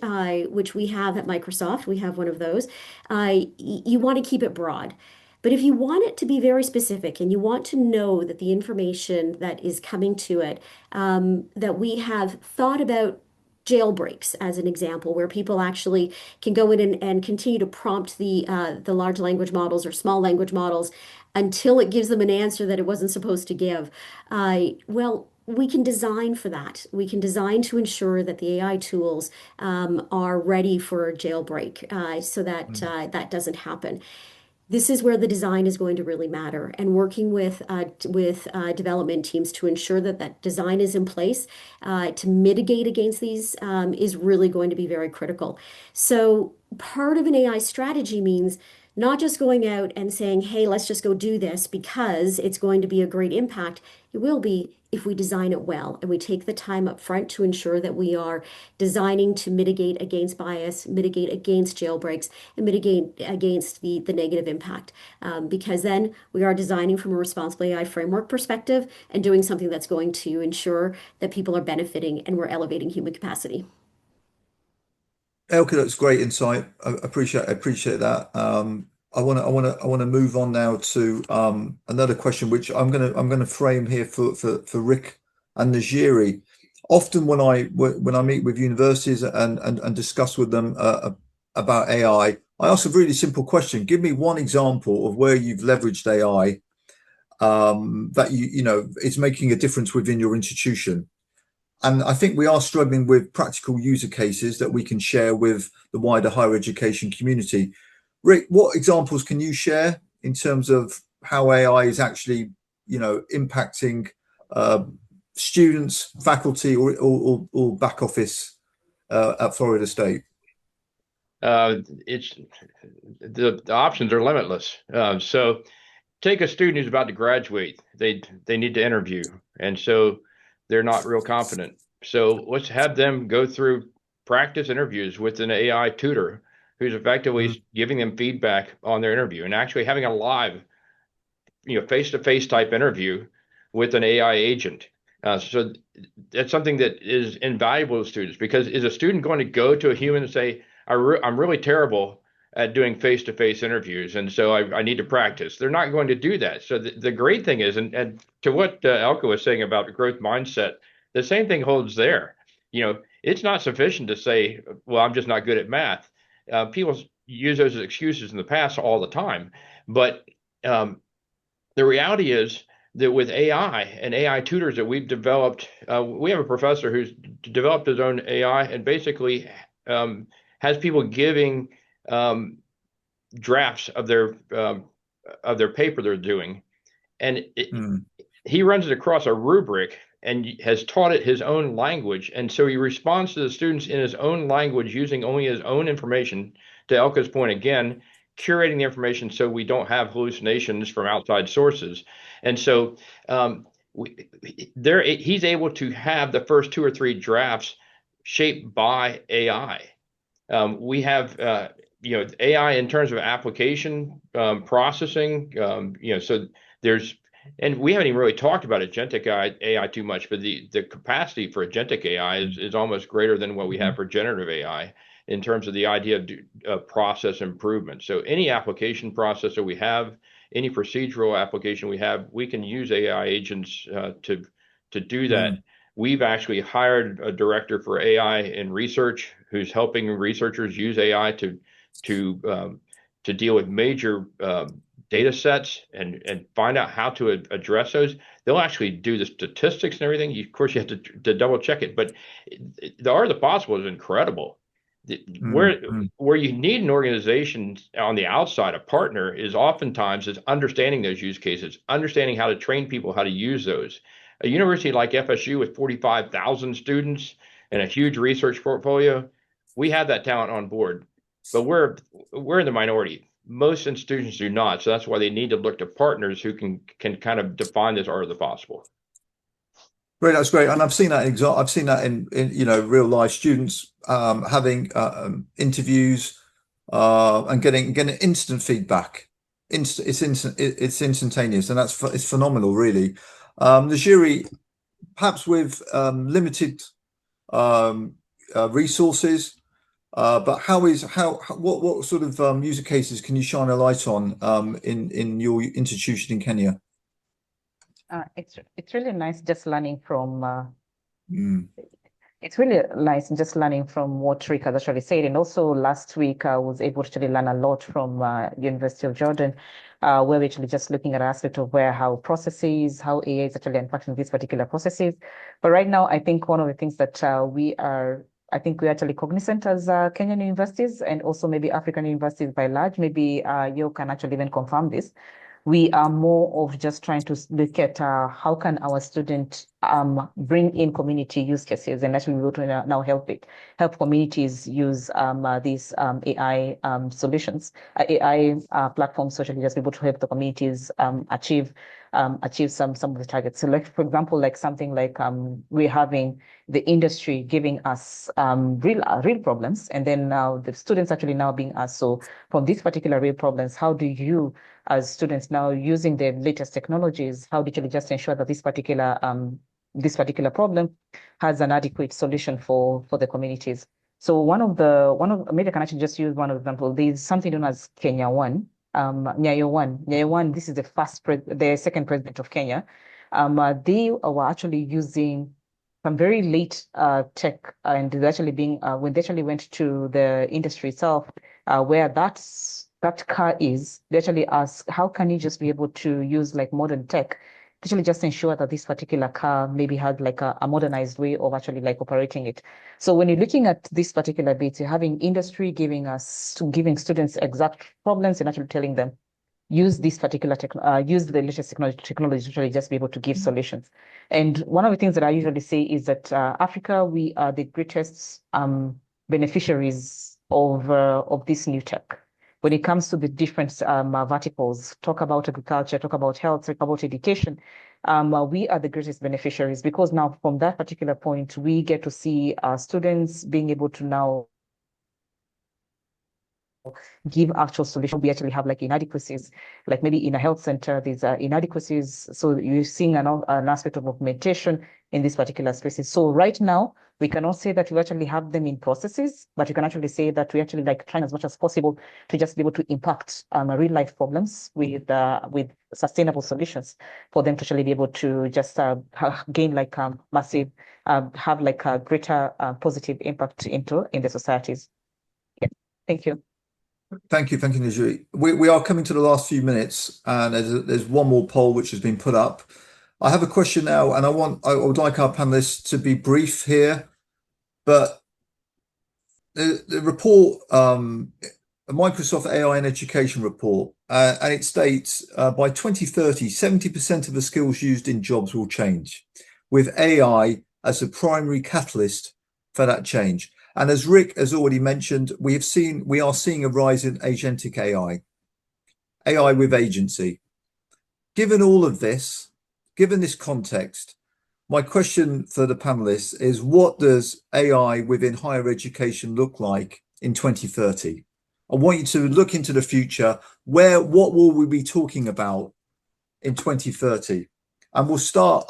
which we have at Microsoft, we have one of those, you want to keep it broad. But if you want it to be very specific and you want to know that the information that is coming to it, that we have thought about jailbreaks as an example, where people actually can go in and continue to prompt the large language models or small language models until it gives them an answer that it wasn't supposed to give. Well, we can design for that. We can design to ensure that the AI tools are ready for a jailbreak, so that that doesn't happen. This is where the design is going to really matter, and working with development teams to ensure that that design is in place to mitigate against these is really going to be very critical. So part of an AI strategy means not just going out and saying, hey, let's just go do this because it's going to be a great impact. It will be if we design it well and we take the time up front to ensure that we are designing to mitigate against bias, mitigate against jailbreaks, and mitigate against the negative impact. Because then we are designing from a responsible AI framework perspective and doing something that's going to ensure that people are benefiting and we're elevating human capacity. Elke, that's great insight. I appreciate that. I want to move on now to another question, which I'm gonna frame here for Rick and Najiri. Often when I meet with universities and discuss with them about AI, I ask a really simple question: give me one example of where you've leveraged AI that you know is making a difference within your institution. And I think we are struggling with practical user cases that we can share with the wider higher education community. Rick, what examples can you share in terms of how AI is actually, impacting students, faculty, or back office at Florida State? It's the options are limitless. So take a student who's about to graduate. They need to interview, and so they're not real confident. So let's have them go through practice interviews with an AI tutor who's effectively giving them feedback on their interview and actually having a live, face-to-face type interview with an AI agent. So that's something that is invaluable to students, because is a student going to go to a human and say, I'm really terrible at doing face-to-face interviews, and so I need to practice? They're not going to do that. So the great thing is, and to what Elke was saying about the growth mindset, the same thing holds there. It's not sufficient to say, well, I'm just not good at math. People use those as excuses in the past all the time. But the reality is that with AI and AI tutors that we've developed, we have a professor who's developed his own AI and basically has people giving drafts of their paper they're doing, and he runs it across a rubric and has taught it his own language, and so he responds to the students in his own language using only his own information. To Elke's point again, curating the information so we don't have hallucinations from outside sources, and so he's able to have the first 2 or 3 drafts shaped by AI. We have AI in terms of application processing. So there's, and we haven't even really talked about agentic AI too much, but the capacity for agentic AI is almost greater than what we have for generative AI in terms of the idea of process improvement. So any application process that we have, any procedural application we have, we can use AI agents to do that. We've actually hired a director for AI in research who's helping researchers use AI to to deal with major data sets and find out how to address those. They'll actually do the statistics and everything. Of course, you have to double check it, but the art of the possible is incredible. Where you need an organization on the outside, a partner, is oftentimes is understanding those use cases, understanding how to train people how to use those. A university like FSU with 45,000 students and a huge research portfolio, we have that talent on board, but we're in the minority. Most institutions do not, so that's why they need to look to partners who can kind of define this art of the possible. Great, that's great, and I've seen that in real life students having interviews and getting instant feedback. It's instantaneous, and it's phenomenal, really. The jury, perhaps with limited resources, but what sort of user cases can you shine a light on in your institution in Kenya? It's really nice just learning from it's really nice just learning from what Rick has actually said. And also last week I was able to actually learn a lot from University of Jordan, where we're actually just looking at an aspect of how processes, how AI is actually impacting these particular processes. But right now, I think one of the things that we're actually cognizant as Kenyan universities and also maybe African universities by large, maybe you can actually even confirm this. We are more of just trying to look at how can our student bring in community use cases and actually be able to now help communities use these AI solutions, AI platforms, so actually just be able to help the communities achieve some of the targets. So like, for example, like something like we're having the industry giving us real problems, and then now the students actually now being asked, so from these particular real problems, how do you as students now using the latest technologies, how did you just ensure that this particular problem has an adequate solution for the communities? So maybe I can actually just use one example. There's something known as Kenya One. Nyayo One, this is the second president of Kenya. They were actually using some very late tech, and actually when they actually went to the industry itself, where that car is, they actually asked, how can you just be able to use like modern tech to actually just ensure that this particular car maybe had like a modernized way of actually like operating it. So when you're looking at this particular bit, you're having industry giving students exact problems and actually telling them, use this particular use the latest technology to actually just be able to give solutions. And one of the things that I usually say is that Africa, we are the greatest beneficiaries of this new tech. When it comes to the different verticals, talk about agriculture, talk about health, talk about education, we are the greatest beneficiaries, because now from that particular point, we get to see our students being able to now give actual solutions. We actually have like inadequacies, like maybe in a health center, these are inadequacies. So you're seeing an aspect of augmentation in these particular spaces. So right now, we cannot say that we actually have them in processes, but you can actually say that we actually like trying as much as possible to just be able to impact real life problems with sustainable solutions for them to actually be able to just gain like massive, have like a greater positive impact in the societies. Yeah, thank you. Thank you, Najuri. We are coming to the last few minutes, and there's one more poll which has been put up. I have a question now, and I would like our panelists to be brief here. But the report, a Microsoft AI and Education report, and it states by 2030, 70% of the skills used in jobs will change, with AI as the primary catalyst for that change. And as Rick has already mentioned, we are seeing a rise in agentic AI with agency. Given all of this, given this context, my question for the panelists is, what does AI within higher education look like in 2030? I want you to look into the future. What will we be talking about in 2030? And we'll start,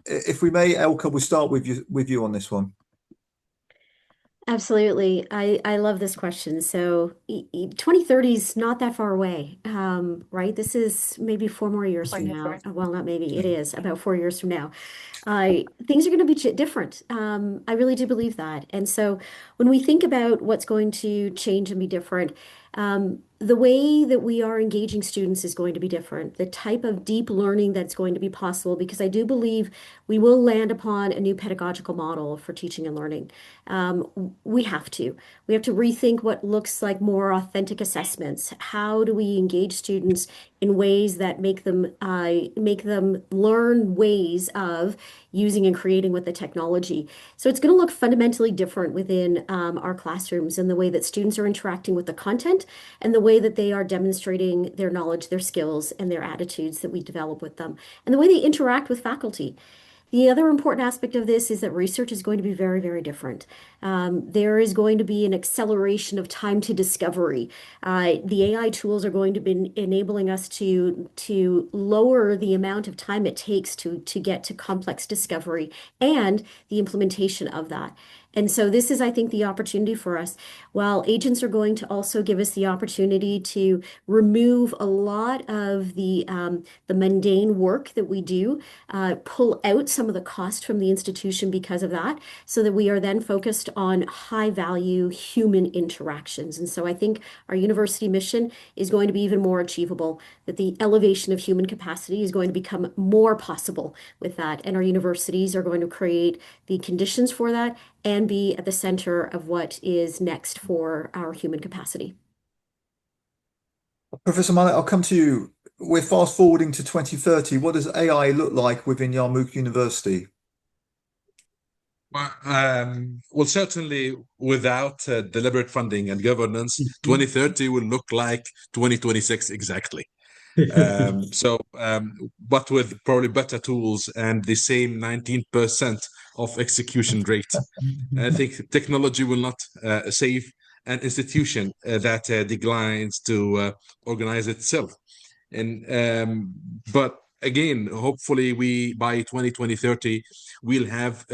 if we may, Elka, we'll start with you on this one. Absolutely. I love this question. So 2030 is not that far away, right? This is maybe 4 more years from now. Well, not maybe, it is about 4 years from now. Things are going to be different. I really do believe that. And so when we think about what's going to change and be different, The way that we are engaging students is going to be different. The type of deep learning that's going to be possible, because I do believe we will land upon a new pedagogical model for teaching and learning. We have to. We have to rethink what looks like more authentic assessments. How do we engage students in ways that make them learn ways of using and creating with the technology? So it's going to look fundamentally different within our classrooms and the way that students are interacting with the content and the way that they are demonstrating their knowledge, their skills, and their attitudes that we develop with them, and the way they interact with faculty. The other important aspect of this is that research is going to be very, very different. There is going to be an acceleration of time to discovery. The AI tools are going to be enabling us to lower the amount of time it takes to get to complex discovery and the implementation of that. And so this is, I think, the opportunity for us. While agents are going to also give us the opportunity to remove a lot of the mundane work that we do, pull out some of the cost from the institution because of that, so that we are then focused on high value human interactions. And so I think our university mission is going to be even more achievable, that the elevation of human capacity is going to become more possible with that. And our universities are going to create the conditions for that and be at the center of what is next for our human capacity. Professor Mallet, I'll come to you. We're fast forwarding to 2030. What does AI look like within Yarmouk University? Well, certainly without deliberate funding and governance, 2030 will look like 2026 exactly. But with probably better tools and the same 19% of execution rate. I think technology will not save an institution that declines to organize itself. But again, hopefully by 2030, we'll have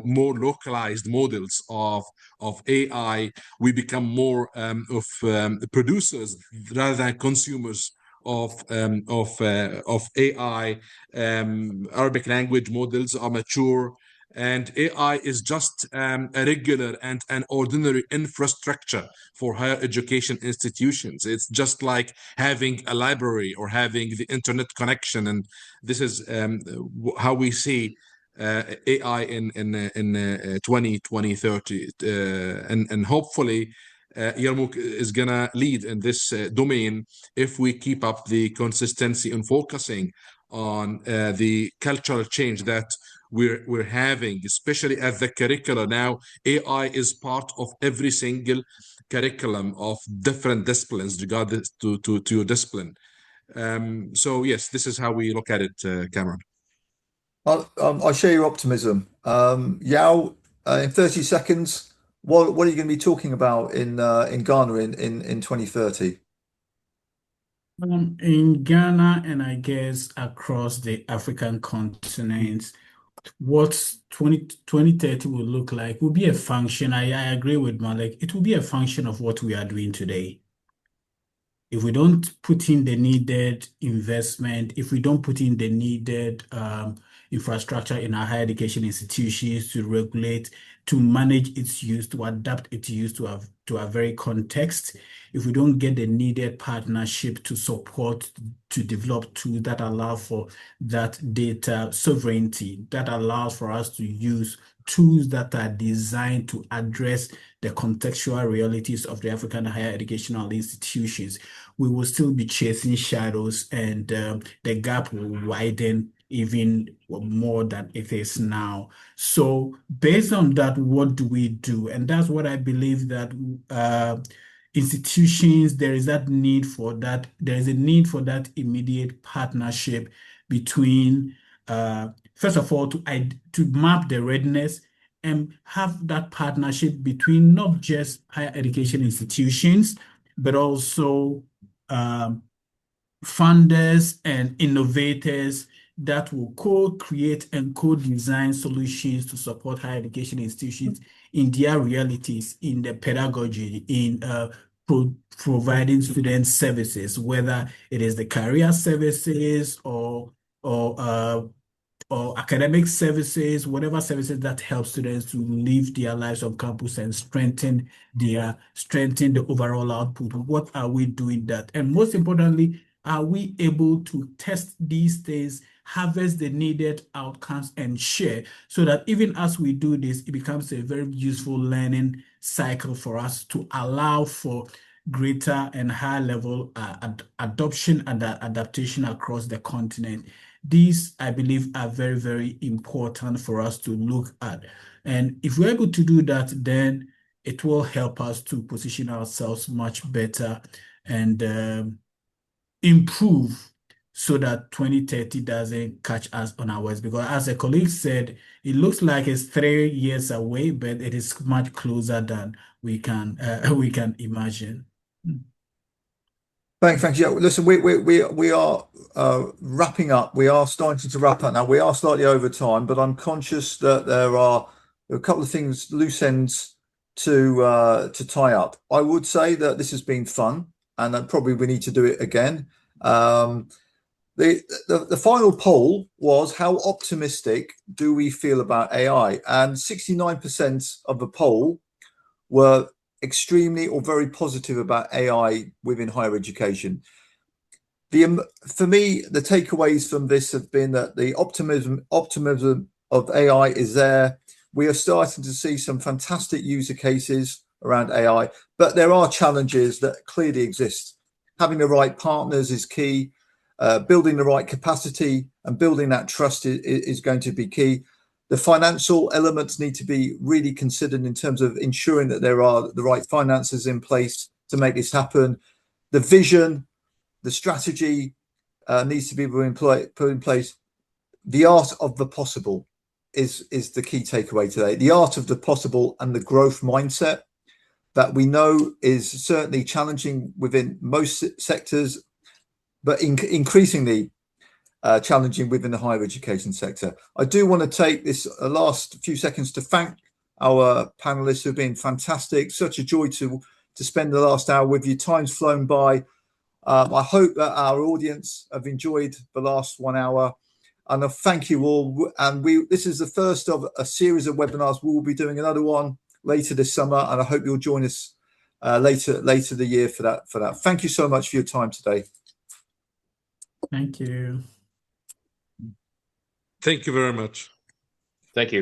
more localized models of AI. We become more of producers rather than consumers of AI. Arabic language models are mature, and AI is just a regular and an ordinary infrastructure for higher education institutions. It's just like having a library or having the internet connection, and this is how we see AI in 2030, and hopefully Yarmouk is gonna lead in this domain if we keep up the consistency and focusing on the cultural change that we're having, especially at the curricula now. AI is part of every single curriculum of different disciplines, regardless to your discipline. So yes, this is how we look at it, Cameron. I share your optimism. Yao, in 30 seconds, what are you going to be talking about in Ghana in 2030? In Ghana, and I guess across the African continent, what 2030 will look like will be a function. I agree with Malik. It will be a function of what we are doing today. If we don't put in the needed investment, if we don't put in the needed infrastructure in our higher education institutions to regulate, to manage its use, to adapt its use to our very context, if we don't get the needed partnership to support, to develop tools that allow for that data sovereignty, that allows for us to use tools that are designed to address the contextual realities of the African higher educational institutions, we will still be chasing shadows, and the gap will widen even more than it is now. So based on that, what do we do? And that's what I believe, that institutions, there is that need for that. There is a need for that immediate partnership between, first of all, to map the readiness and have that partnership between not just higher education institutions, but also funders and innovators that will co-create and co-design solutions to support higher education institutions in their realities, in the pedagogy, in providing student services, whether it is the career services or or academic services, whatever services that help students to live their lives on campus and strengthen the overall output. What are we doing that? And most importantly, are we able to test these things, harvest the needed outcomes, and share so that even as we do this, it becomes a very useful learning cycle for us to allow for greater and higher level adoption and adaptation across the continent. These, I believe, are very, very important for us to look at. And if we're able to do that, then it will help us to position ourselves much better and improve so that 2030 doesn't catch us unawares. Because as a colleague said, it looks like it's 3 years away, but it is much closer than we can imagine. Thanks. Yeah, listen, we are wrapping up. We are starting to wrap up now. We are slightly over time, but I'm conscious that there are a couple of things, loose ends to tie up. I would say that this has been fun, and that probably we need to do it again. The final poll was, how optimistic do we feel about AI? And 69% of the poll were extremely or very positive about AI within higher education. For me, the takeaways from this have been that the optimism of AI is there. We are starting to see some fantastic user cases around AI, but there are challenges that clearly exist. Having the right partners is key. Building the right capacity and building that trust is going to be key. The financial elements need to be really considered in terms of ensuring that there are the right finances in place to make this happen. The vision, the strategy needs to be put in place. The art of the possible is the key takeaway today. The art of the possible and the growth mindset that we know is certainly challenging within most sectors, but increasingly challenging within the higher education sector. I do want to take this last few seconds to thank our panelists who've been fantastic. Such a joy to spend the last hour with you. Time's flown by. I hope that our audience have enjoyed the last 1 hour, and I thank you all. And this is the first of a series of webinars. We will be doing another one later this summer, and I hope you'll join us later the year for that. Thank you so much for your time today. Thank you. Thank you very much. Thank you.